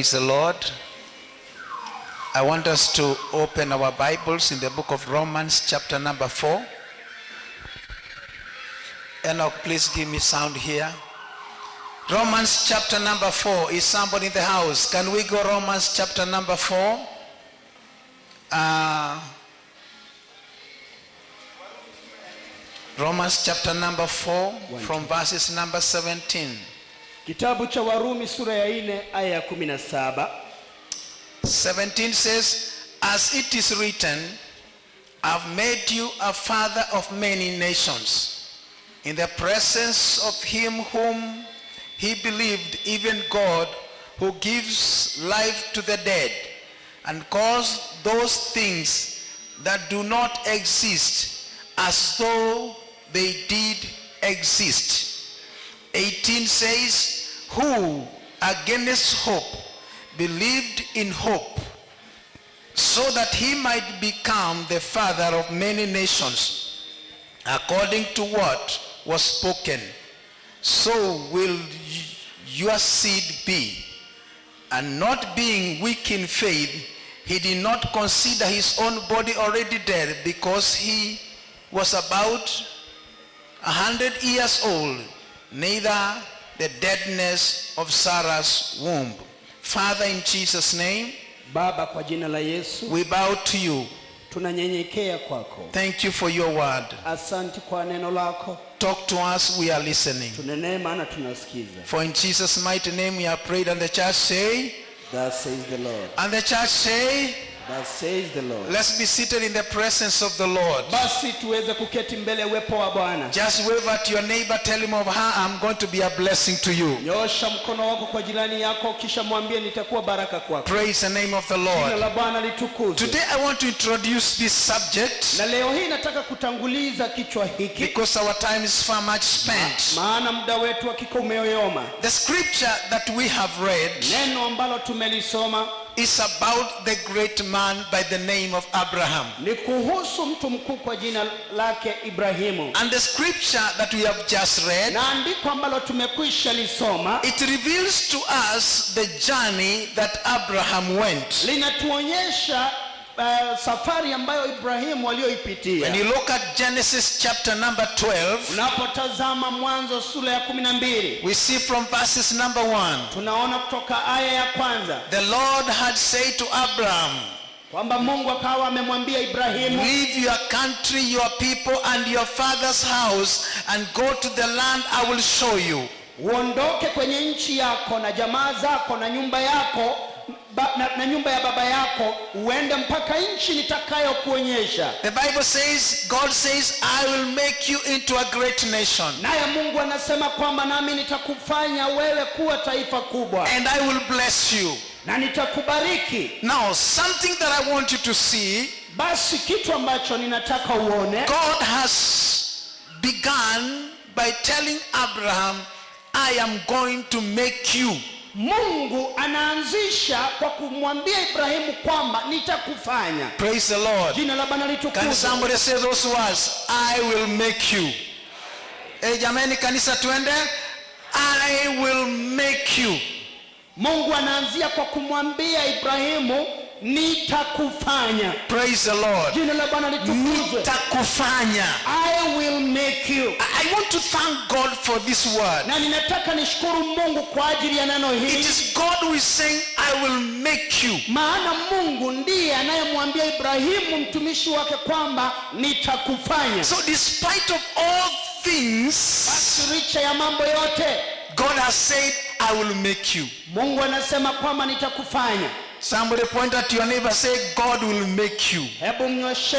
Praise the Lord. I want us to open our Bibles in the book of Romans chapter number 4. Enoch, please give me sound here. Romans chapter number 4. Is somebody in the house? Can we go Romans chapter number 4? Romans chapter number 4 from verses number 17. Kitabu cha Warumi sura ya 4 aya ya 17. 17 says, as it is written, I've made you a father of many nations, in the presence of him whom he believed, even God, who gives life to the dead, and calls those things that do not exist as though they did exist. 18 says, who against hope believed in hope, so that he might become the father of many nations, according to what was spoken, so will your seed be. And not being weak in faith, he did not consider his own body already dead, because he was about 100 years old, neither the deadness of Sarah's womb. Father, in Jesus' name, Baba, kwa jina la Yesu, we bow to you. tunanyenyekea kwako. Thank you for your word. Asante kwa neno lako. Talk to us, we are listening. Tunenee maana tunasikiza. For in Jesus' mighty name we have prayed, and the church say, Thus says the Lord. and the church say, Thus says the Lord. let's be seated in the presence of the Lord. Basi tuweze kuketi mbele uwepo wa Bwana. Just wave at your neighbor, tell him of her, I'm going to be a blessing to you. Nyosha mkono wako kwa jirani yako, kisha mwambie nitakuwa baraka kwako. Praise the name of the Jina Lord. la Bwana litukuzwe. Today I want to introduce this subject Na leo hii nataka kutanguliza kichwa hiki, because our time is far much spent. maana muda wetu hakika umeyoyoma. The scripture that we have read Neno ambalo tumelisoma is about the great man by the name of Abraham. ni kuhusu mtu mkuu kwa jina lake Ibrahimu. And the scripture that we have just read, Na andiko ambalo tumekwisha lisoma it reveals to us the journey that Abraham went. linatuonyesha safari ambayo Ibrahimu aliyoipitia. When you look at Genesis chapter number 12, Unapotazama Mwanzo sura ya 12, we see from verses number 1, tunaona kutoka aya ya kwanza the Lord had said to Abraham, kwamba Mungu akawa amemwambia Ibrahimu, leave your country, your people, and your father's house, and go to the land I will show you. uondoke kwenye nchi yako na jamaa zako na nyumba yako na nyumba ya baba yako, uende mpaka nchi nitakayokuonyesha. The Bible says, God says, I will make you into a great nation, Naye Mungu anasema kwamba nami nitakufanya wewe kuwa taifa kubwa and I will bless you. na nitakubariki. Now, something that I want you to see, Basi kitu ambacho ninataka uone, God has begun by telling Abraham, I am going to make you. Mungu anaanzisha kwa kumwambia Ibrahimu kwamba nitakufanya. Praise the Lord. Jina la Bwana Can litukuzwe. somebody say those words? I will make you. Jamani kanisa tuende. I will make you. Mungu anaanzia kwa kumwambia Ibrahimu nitakufanya. Praise the Lord. Jina la Bwana litukuzwe. Nitakufanya. I will make you. I want to thank God for this word. Na ninataka nishukuru Mungu kwa ajili ya neno It hili. is God who is saying, I will make you. Maana Mungu ndiye anayemwambia Ibrahimu mtumishi wake kwamba nitakufanya. So despite of all things, Basi licha ya mambo yote, God has said, I will make you. Mungu anasema kwamba nitakufanya. Somebody point at your neighbor, say, God will make you. Hebu mnyoshe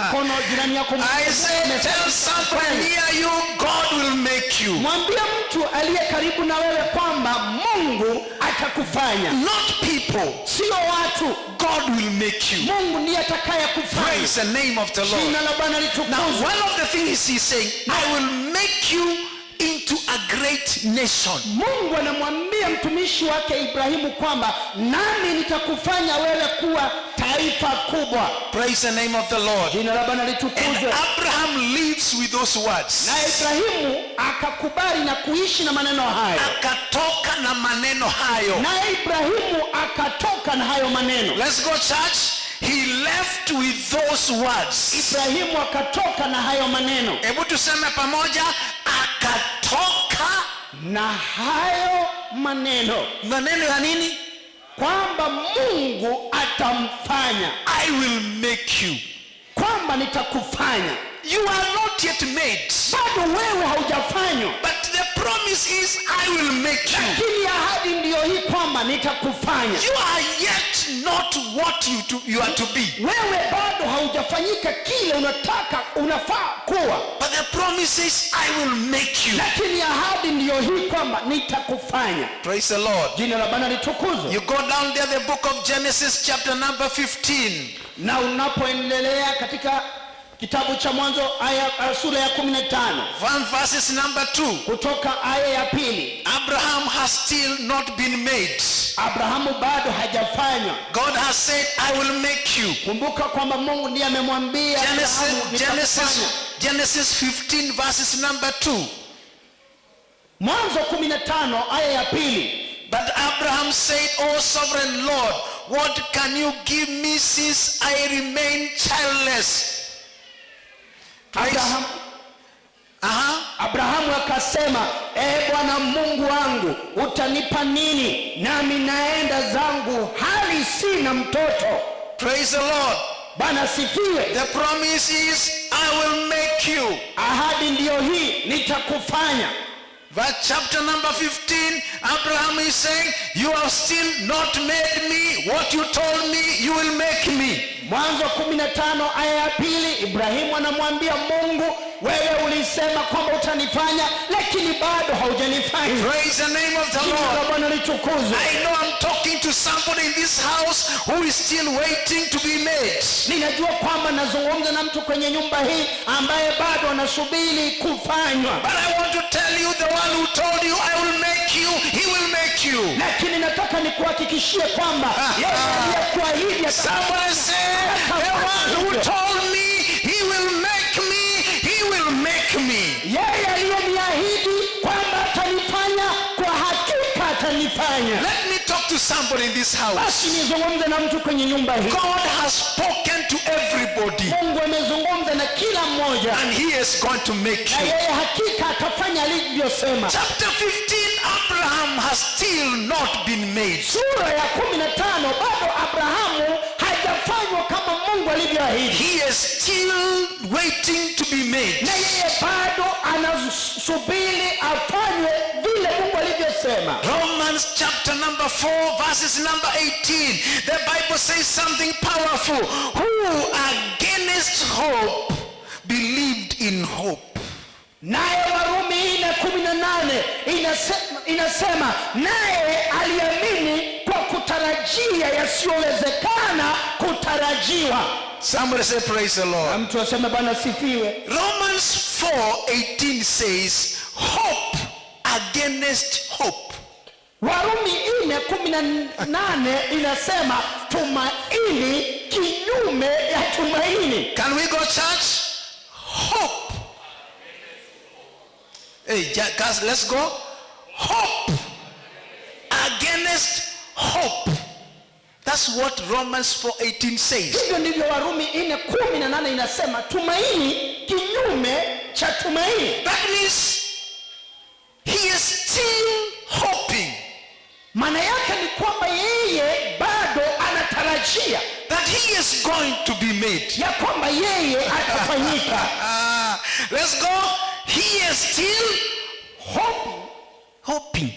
mkono jirani yako. I say, tell somebody near you, God will make you. Mwambie mtu aliye karibu na wewe kwamba Mungu atakufanya. Not people. Sio watu. God will make you. Mungu ndiye atakayekufanya. Praise the name of the Lord. Jina la Bwana litukuzwe. Now, one of the things he's saying, I will make you into a great nation. Mungu anamwambia mtumishi wake Ibrahimu kwamba nami nitakufanya wewe kuwa taifa kubwa. Praise the name of the Lord. Jina la Bwana And litukuzwe. Abraham lives with those words. Na Ibrahimu akakubali na kuishi na maneno hayo. Akatoka na maneno hayo. Na Ibrahimu akatoka na hayo maneno. Let's go, church. He left with those words. Ibrahimu akatoka na hayo maneno. Hebu tuseme pamoja, akatoka Na hayo maneno. maneno ya nini? Kwamba Mungu atamfanya. I will make you. Kwamba nitakufanya. You are not yet made. Bado wewe haujafanywa. But the promise is I will make you. Lakini ahadi ndiyo hii kwamba nitakufanya. You are yet not what you are to be. Wewe bado haujafanyika kile unafaa kuwa. But the promise is I will make you. Lakini ahadi ndiyo hii kwamba nitakufanya. Praise the Lord. Jina la Bwana litukuzwe. You go down there, the book of Genesis chapter number 15. Na unapoendelea katika kitabu cha Mwanzo sura ya 15. Verses number 2. Kutoka aya ya 2. Abraham has still not been made. Abrahamu bado hajafanywa. God has said I will make you. Kumbuka kwamba Mungu ndiye amemwambia Genesis 15 verses number 2. Mwanzo 15 aya ya 2. But Abraham said, O sovereign Lord, what can you give me since I remain childless? Abrahamu akasema, Bwana Mungu wangu, utanipa nini nami naenda zangu hali sina mtoto? Praise the Lord. Bwana sifiwe. The promise is I will make you. Ahadi ndiyo hii, nitakufanya. Verse chapter number 15, Abraham is saying, you have still not made me what you told me you will make me. Mwanzo 15 aya ya 2, Ibrahimu anamwambia Mungu, wewe ulisema kwamba utanifanya lakini bado haujanifanya. Praise the name of the Lord. Bwana litukuzwe. I know I'm talking to somebody in this house who is still waiting to be made. Ninajua kwamba nazungumza na mtu kwenye nyumba hii ambaye bado anasubiri kufanywa. But I want to tell you, the one who told you I will make you, he will make you. Lakini nataka nikuhakikishie kwamba yeye aliyekuahidi Somebody say, the one who told me he will make me, he will make me. Yeye aliyeniahidi kwamba atanifanya, kwa hakika atanifanya. Let me talk to somebody in this house. Basi nizungumze na mtu kwenye nyumba hii. God has spoken to everybody. Mungu amezungumza na kila mmoja. And he is going to make Na you. yeye hakika atafanya alivyosema. Chapter 15, Abraham has still not been made. Sura ya 15 bado Abrahamu hajafanywa kama Mungu alivyoahidi. He is still waiting to be made. Na yeye bado anasubiri afanywe vile Mungu alivyosema. Romans chapter number 4 verses number 18. The Bible says something powerful. Who against hope believed in hope. Naye Warumi 4:18 inasema naye aliamini kwa kutarajia yasiyowezekana kutarajiwa. Somebody say praise the Lord. Na mtu aseme Bwana sifiwe. Romans 4:18 says hope against hope. Warumi 4:18 inasema tumaini kinyume ya tumaini. Can we go, church? Hope. Hey guys, let's go. Hope against hope. That's what Romans 4:18 says. Hivyo ndivyo Warumi 4:18 inasema tumaini kinyume cha tumaini. That means he is still hoping. Maana yake ni kwamba yeye bado anatarajia That he is going to be made. ya kwamba yeye atafanyika. Let's go. He is still hoping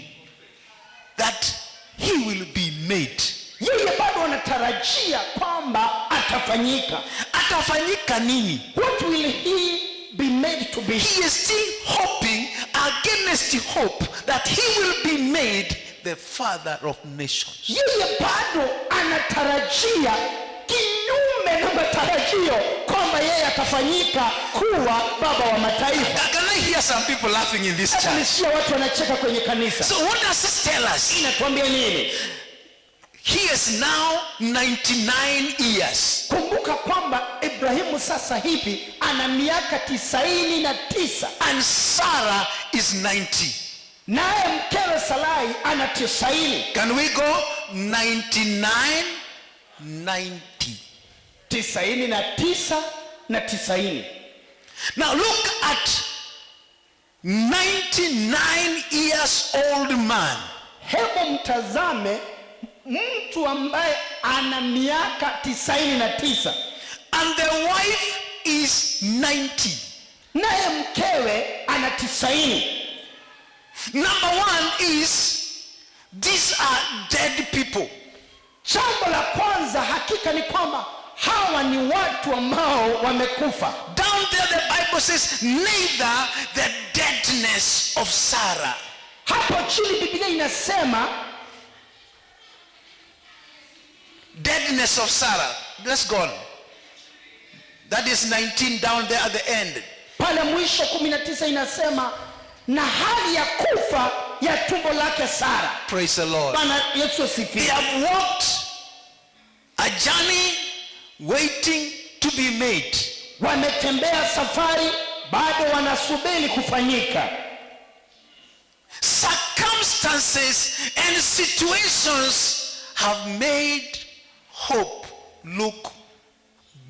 that he will be made. Yeye bado anatarajia kwamba atafanyika. Atafanyika nini? What will he be made to be? He is still hoping against hope that he will be made the father of nations. Yeye bado anatarajia kinyume na matarajio kwamba yeye naye atafanyika kuwa baba wa mataifa. Can I hear some people laughing in this church? Nisikia watu wanacheka kwenye kanisa. So what does this tell us? Inatuambia nini? He is now 99 years. Kumbuka kwamba Ibrahimu sasa hivi ana miaka 99. And Sarah is 90. Naye mkewe Sarai ana 90. Can we go 99, 90? 99 na 90. Now look at 99 years old man. Hebu mtazame mtu ambaye ana miaka 99. And the wife is 90. Naye mkewe ana 90. Number one is, these are dead people. Jambo la kwanza hakika ni kwamba hawa ni watu ambao wamekufa. Down there the Bible says, neither the deadness of Sarah. Hapo chini Biblia inasema Deadness of Sarah. Let's go on. That is 19 down there at the end. pale mwisho 19 inasema na hali ya kufa ya tumbo lake Sara. Praise the Lord. Bwana Yesu They asifiwe. have walked a journey waiting to be made. Wametembea safari bado wanasubiri kufanyika. Circumstances and situations have made hope look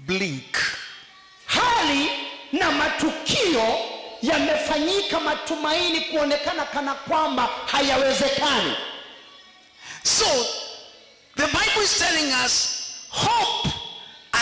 blink. Hali na matukio yamefanyika matumaini kuonekana kana kwamba hayawezekani. So the Bible is telling us hope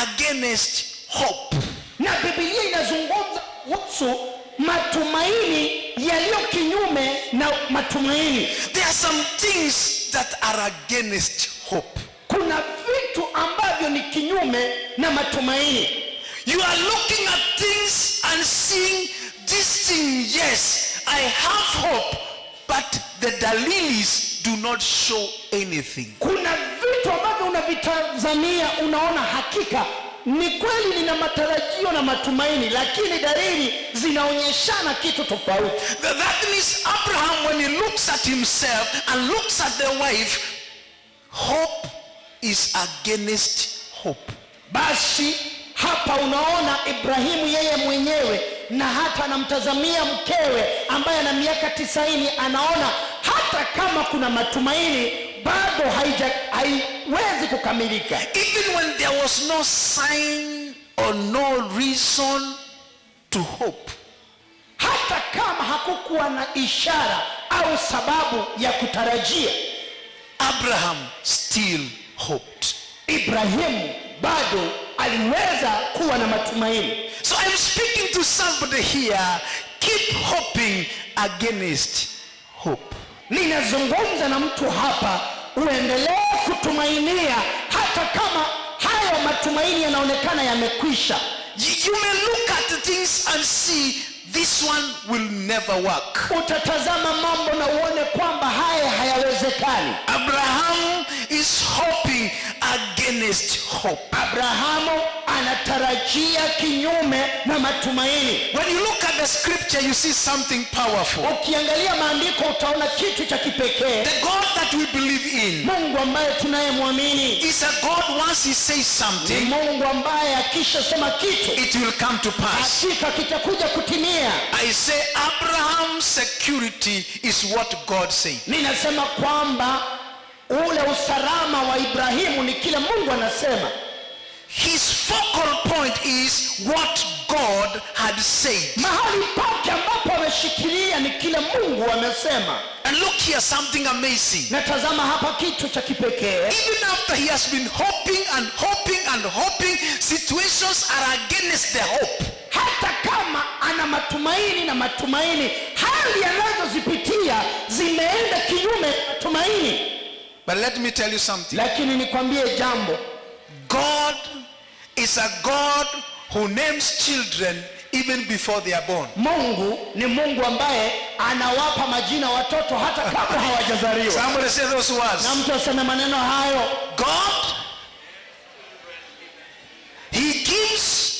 against hope. Na Biblia inazungumza kuhusu matumaini yaliyo kinyume na matumaini. There are some things that are against hope. Kuna vitu ambavyo ni kinyume na matumaini. You are looking at things and seeing this thing, yes, I have hope, but the dalilis do not show anything. Kuna vitu ambavyo unavitazamia, unaona hakika ni kweli nina matarajio na matumaini, lakini dalili zinaonyeshana kitu tofauti. That means Abraham, when he looks at himself and looks at the wife, hope is against hope. Basi hapa unaona Ibrahimu yeye mwenyewe na hata anamtazamia mkewe ambaye ana miaka 90, anaona hata kama kuna matumaini bado haiwezi kukamilika. Even when there was no sign or no reason to hope. Hata kama hakukuwa na ishara au sababu ya kutarajia, Abraham still hoped. Ibrahimu bado aliweza kuwa na matumaini. So I'm speaking to somebody here, keep hoping against hope. Ninazungumza na mtu hapa, uendelee kutumainia hata kama hayo matumaini yanaonekana yamekwisha. You may look at things and see this one will never work. Utatazama mambo na uone kwamba haya hayawezekani. Abraham is hoping against hope. Abrahamu anatarajia kinyume na matumaini. When you look at the scripture, you see something powerful. Ukiangalia maandiko utaona kitu cha kipekee. The God that we believe in Mungu ambaye tunayemwamini is a God, once he says ni something, Mungu ambaye akishasema kitu it will come to pass. hakika kitakuja kutimia. I say Abraham's security is what God said. Ninasema kwamba ule usalama wa Ibrahimu ni kile Mungu anasema. His focal point is what God had said. Mahali pake ambapo ameshikilia ni kile Mungu amesema. And look here, something amazing. Natazama hapa kitu cha kipekee. Even after he has been hoping and hoping and hoping, situations are against the hope. Hata kama ana matumaini na matumaini, hali anazozipitia zimeenda kinyume na matumaini. But let me tell you something. Lakini nikwambie jambo. God is a God who names children even before they are born. Mungu ni Mungu ambaye anawapa majina watoto hata kabla hawajazaliwa. Somebody say those words. Na mtu aseme maneno hayo. God, he gives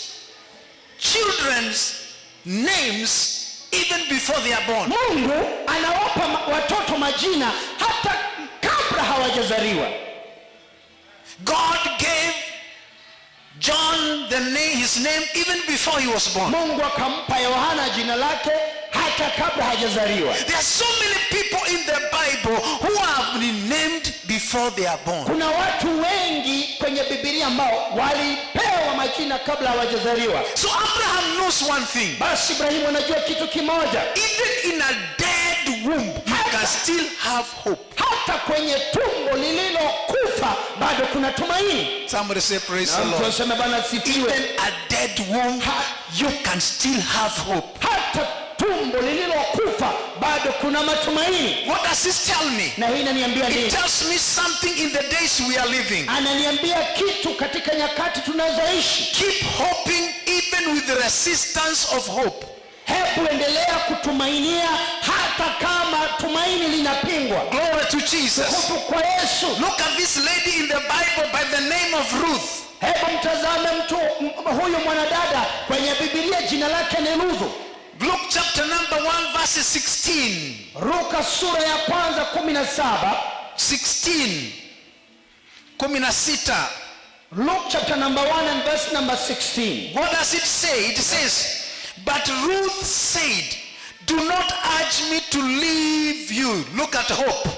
children's names even before they are born. Mungu anawapa watoto majina hata kabla hawajazaliwa. God gave John his name even before he was born. Mungu akampa Yohana jina lake hata kabla hajazaliwa. There are so many people in the Bible who have been named before they are born. Kuna watu wengi kwenye Biblia ambao walipewa majina kabla hawajazaliwa. So Abraham knows one thing. Basi Ibrahimu anajua kitu kimoja. Even in a dead womb, you can still have hope. Hata kwenye tumbo lililokufa bado kuna tumaini. Somebody say praise the Lord. Tuseme Bwana sifiwe. Even a dead womb, you can still have hope. Hata tumbo lililokufa bado kuna matumaini. What does this tell me? Na hii inaniambia nini? It tells me something in the days we are living. Ananiambia kitu katika nyakati tunazoishi. Keep hoping even with the resistance of hope. Hebu endelea kutumainia hata kama tumaini linapingwa. Glory to Jesus. Hofu kwa Yesu. Look at this lady in the Bible by the name of Ruth. Hebu mtazame huyu mwanadada kwenye Biblia, jina lake ni Ruthu. Luke chapter number 1 verse 16. Luka sura ya kwanza 17. 16. Luke chapter number 1 and verse number 16. What does it say? It says, but Ruth said, do not urge me to leave you. Look at hope.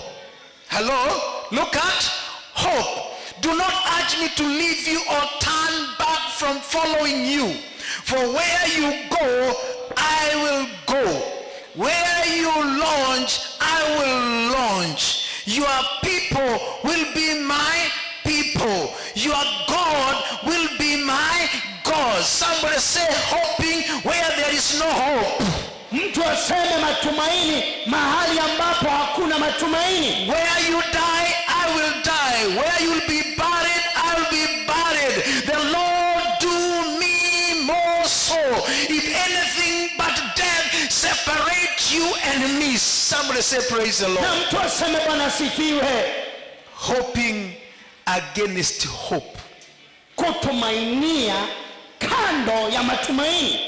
Hello? Look at hope. Do not urge me to leave you or turn back from following you. For where you go, I will go. Where you launch, I will launch. Your people will be my people. Your God will be my God. Somebody say hoping where there is no hope. Mtu aseme matumaini mahali ambapo hakuna matumaini. Where you die, I will die. Where you will be buried, I will be buried. The Lord do me more so. If anything but death separate you and me. Somebody say praise the Lord. Na mtu aseme Bwana sifiwe. Hoping against hope. Kutumainia kando ya matumaini.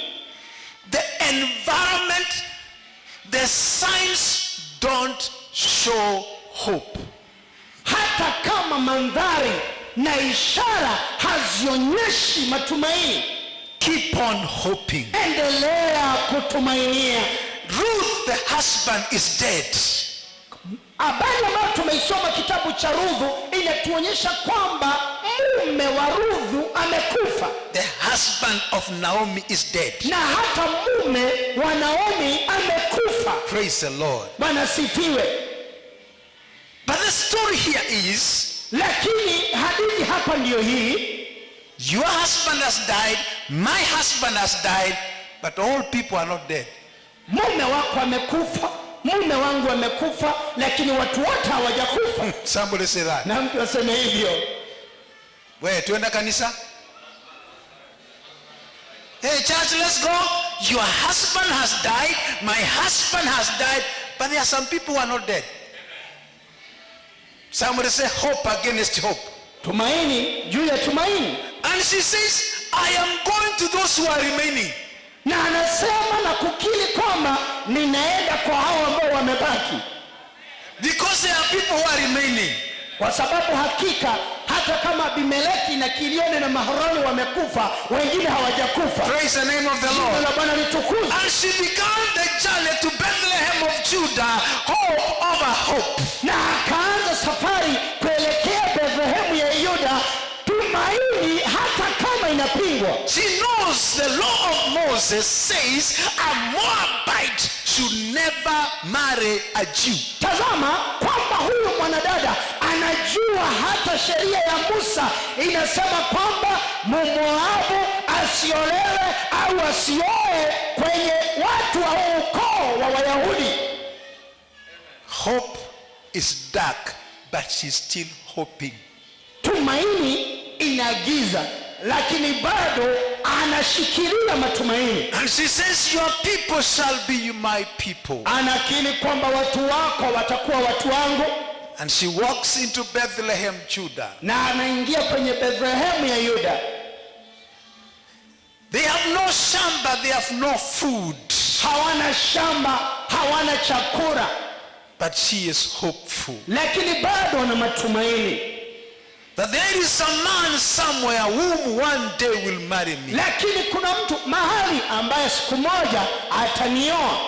The environment, the signs don't show hope. Hata kama mandhari na ishara hazionyeshi matumaini, keep on hoping. Endelea kutumainia. Ruth the husband is dead. Habari ambayo tumeisoma kitabu cha Ruthu inatuonyesha kwamba mume wa Ruthu amekufa. The husband of Naomi is dead. Na hata mume wa Naomi amekufa. Praise the Lord. Bwana sifiwe. But the story here is, lakini hadithi hapa ndiyo hii. Your husband has died, my husband has died, but all people are not dead. Mume wako amekufa, mume wangu amekufa, lakini watu wote hawajakufa. Somebody say that. Na mtu aseme hivyo. Wewe tuenda kanisa? Hey church, let's go. Your husband has died, my husband has died, but there are some people who are not dead. Somebody say hope against hope. Tumaini juu ya tumaini. And she says, I am going to those who are remaining. Na anasema na kukiri kwamba ninaenda kwa hao ambao wamebaki. Because there are people who are remaining. Kwa sababu hakika hata kama Abimeleki na Kilioni na Mahloni wamekufa, wengine hawajakufa. Praise the name of the Lord. Jina la Bwana litukuzwe. And she began the journey to Bethlehem of Judah, hope over hope. Na akaanza safari kuelekea Bethlehemu ya Yuda, tumaini hata kama inapingwa. She knows the law of Moses says a Moabite should never marry a Jew. Tazama kwamba huyu mwanadada anajua hata sheria ya Musa inasema kwamba Mmoabu asiolewe au asioe kwenye watu wa ukoo wa Wayahudi. Hope is dark, but she's still hoping. Tumaini inagiza, lakini bado anashikilia matumaini. And she says, your people shall be my people. Anakiri kwamba watu wako watakuwa watu wangu. And she walks into Bethlehem, Judah. Na anaingia kwenye Bethlehem ya Yuda. They have no no shamba, they have no food. Hawana shamba, hawana chakula. But she is hopeful. Lakini bado wana matumaini. That there is a man somewhere whom one day will marry me. Lakini kuna mtu mahali ambaye siku moja atanioa.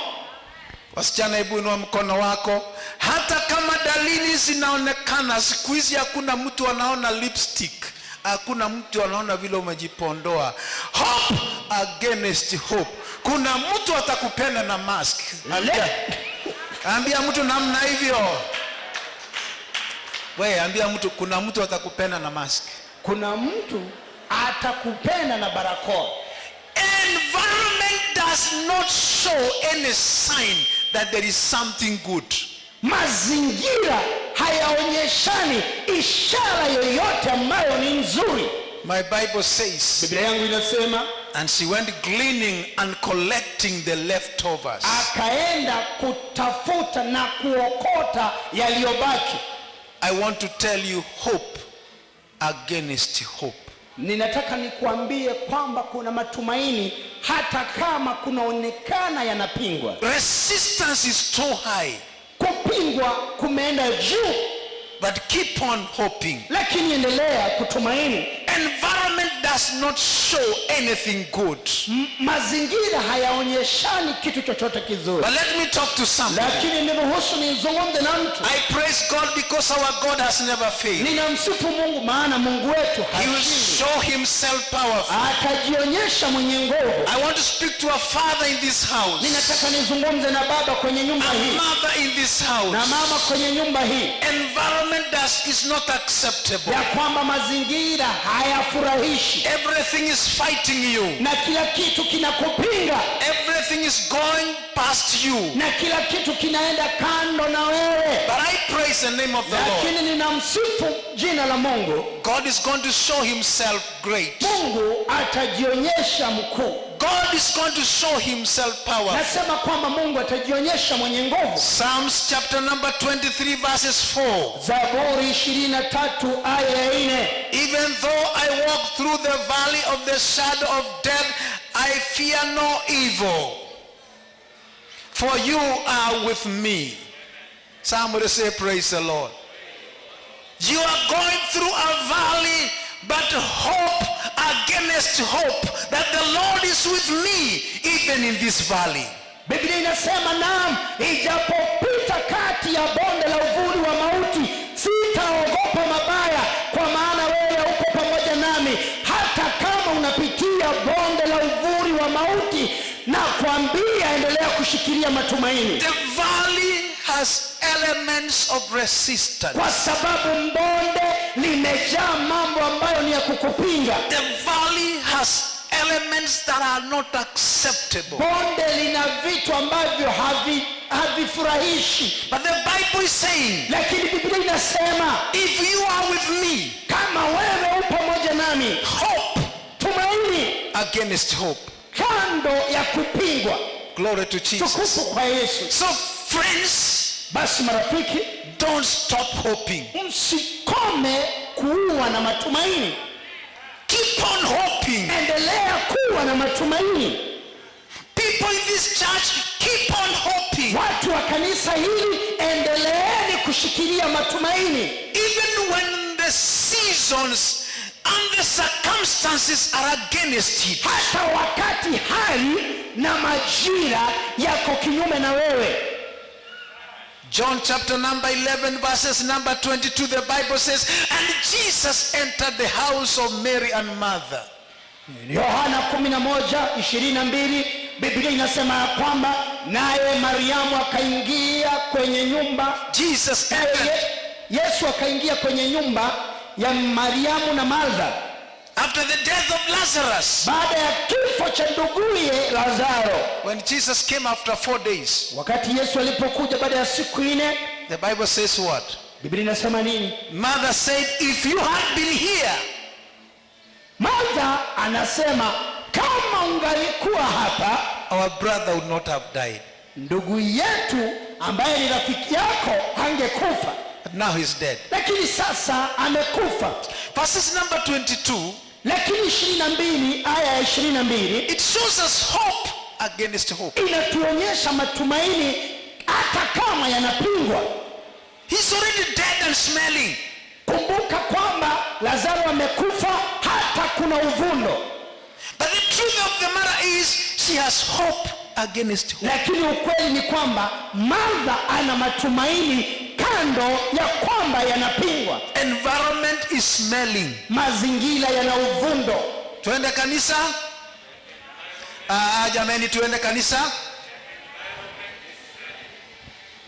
Wasichana, hebu inua mkono wako. Hata kama dalili zinaonekana, siku hizi hakuna mtu anaona lipstick, hakuna mtu anaona vile umejipondoa. Hope against hope. Kuna mtu atakupenda na mask. Ambia mtu namna hivyo. Wewe ambia mtu kuna mtu atakupenda na mask. Kuna mtu atakupenda na barakoa. Environment does not show any sign that there is something good. Mazingira hayaonyeshani ishara yoyote ambayo ni nzuri. My Bible says, Biblia yangu inasema, and she went gleaning and collecting the leftovers. Akaenda kutafuta na kuokota yaliyobaki. I want to tell you, hope against hope. Ninataka nikuambie kwamba kuna matumaini hata kama kunaonekana yanapingwa. Resistance is too high. Kupingwa kumeenda juu. But keep on hoping. Lakini endelea kutumaini. Environment does not show anything good. Mazingira hayaonyeshani kitu chochote kizuri. But let me talk to somebody. Lakini niruhusu nizungumze na mtu. I praise God because our God has never failed. Ninamsifu Mungu maana Mungu wetu He will show himself powerful. Atajionyesha mwenye nguvu. I want to speak to a father in this house. Ninataka nizungumze na baba kwenye nyumba hii. A mother in this house. Na mama kwenye nyumba hii. Environment is not acceptable. Ya kwamba mazingira hayafurahishi. Everything is fighting you. Na kila kitu kinakupinga. Everything is going past you. Na kila kitu kinaenda kando na wewe. But I praise the name of the Lord. Lakini ninamsifu jina la Mungu. God is going to show himself great. Mungu atajionyesha mkuu. God is going to show himself powerful. Nasema kwamba Mungu atajionyesha mwenye nguvu. Psalms chapter number 23 verses 4. Zaburi 23 aya 4. Even though I walk through the valley of the shadow of death, I fear no evil. For you are with me. Somebody say praise the Lord. You are going through a valley, but hope against hope that the Lord is with me even in this valley. Biblia inasema naam, ijapopita kati ya bonde la uvuli wa mauti, sitaogopa mabaya, kwa maana wewe upo pamoja nami. Hata kama unapitia bonde la uvuli wa mauti, na kuambia endelea kushikilia matumaini. The valley has elements of resistance. Kwa sababu bonde limejaa mambo ambayo ni ya kukupinga. The valley has elements that are not acceptable. Bonde lina vitu ambavyo havifurahishi. But the Bible is saying, lakini Biblia inasema, if you are with me, kama wewe upo pamoja nami, hope tumaini against hope. Kando ya kupingwa. Glory to Jesus. Tukufu kwa Yesu. So friends, basi marafiki, don't stop hoping. Msikome kuwa na matumaini. Keep on hoping. Endelea kuwa na matumaini. People in this church, keep on hoping. Watu wa kanisa hili, endeleeni kushikilia matumaini. Even when the seasons and the circumstances are against it. Hata wakati hali na majira yako kinyume na wewe. John chapter number 11 verses number 22, the Bible says, and Jesus entered the house of Mary and Martha. Yohana 11:22, Biblia inasema kwamba naye Mariamu akaingia kwenye nyumba. Jesus entered. Yesu akaingia kwenye nyumba ya Mariamu na Martha. After the death of Lazarus. Baada ya kifo cha nduguye Lazaro. When Jesus came after 4 days. Wakati Yesu alipokuja baada ya siku 4. The Bible says what? Biblia inasema nini? Mother said, if you had been here. Martha anasema, kama ungalikuwa hapa, our brother would not have died. Ndugu yetu ambaye ni rafiki yako hangekufa. But now he's dead. Lakini sasa amekufa. Verses number 22. Lakini 22 aya ya 22 it shows us hope against hope. inatuonyesha matumaini hata kama yanapingwa. He's already dead and smelling. Kumbuka kwamba Lazaro amekufa, hata kuna uvundo. But the truth of the matter is she has hope against hope. Lakini ukweli ni kwamba Martha ana matumaini kando ya kwamba yanapingwa. Environment is smelling. Mazingira yana uvundo. Tuende kanisa? Jamani, tuende kanisa?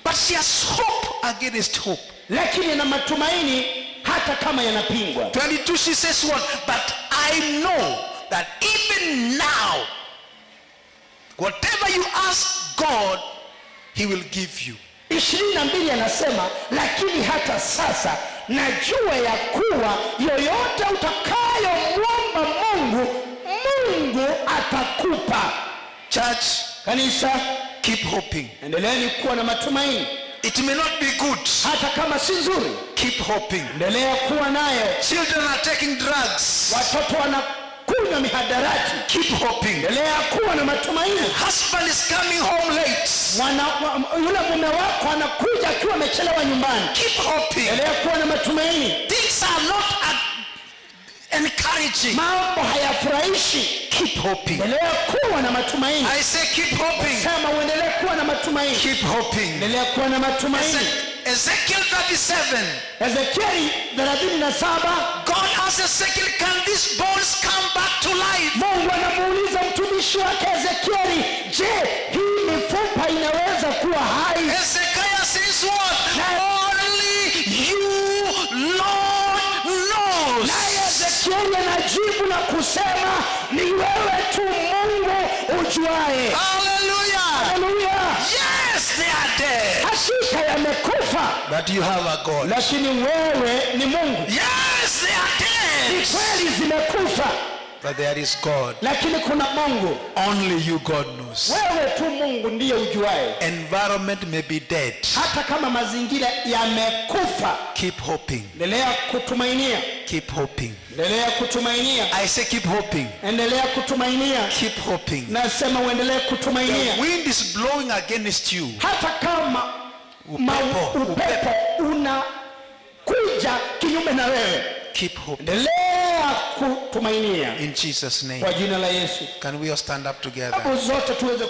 But she has hope against hope. Lakini ana matumaini hata kama yanapingwa. 22 she says what? But I know that even now, whatever you ask God, he will give you. 22 anasema, lakini hata sasa najua ya kuwa yoyote utakayomwomba Mungu, Mungu atakupa. Church, Kanisa, keep hoping. endeleeni kuwa na matumaini. It may not be good. Hata kama si nzuri, Keep hoping. endelea kuwa nayo. Children are taking drugs. Watoto wanakunywa mihadarati. Keep hoping. Endelea kuwa na matumaini. Husband is coming home late. Yule mume wako anakuja akiwa amechelewa nyumbani. Keep hoping. Endelea kuwa na matumaini. Things are not encouraging. Mambo hayafurahishi. Keep hoping. Endelea kuwa na matumaini. I say keep hoping. Sema uendelee kuwa na matumaini. Keep hoping. Endelea kuwa na matumaini. Ezekiel 37. Ezekieli 37. God asked Ezekiel, can these bones come back to life? Mungu anamuuliza mtumishi wake Ezekieli, je, hii mifupa inaweza kuwa hai? Ezekiel says what? Only you, Lord, knows. Naye Ezekieli anajibu na kusema, ni wewe tu Mungu ujuaye. Hallelujah. Haleluya. Yes, they are dead. Hakika yamekufa, But you have a God. lakini wewe ni Mungu. Yes, they are Ni dead. kweli zimekufa, But there is God. lakini kuna Mungu. Only you, God knows. Wewe tu Mungu ndiye ujuaye. Environment may be dead. Hata kama mazingira yamekufa, Keep hoping. endelea kutumainia. Keep hoping. Endelea kutumainia. I say keep hoping. Endelea kutumainia. Keep hoping. Nasema uendelee kutumainia. The wind is blowing against you. Hata kama upepo unakuja kinyume na wewe, Keep hoping. endelea kutumainia. In Jesus' name. Kwa jina la Yesu. Can we all stand up together? Hapo zote tuweze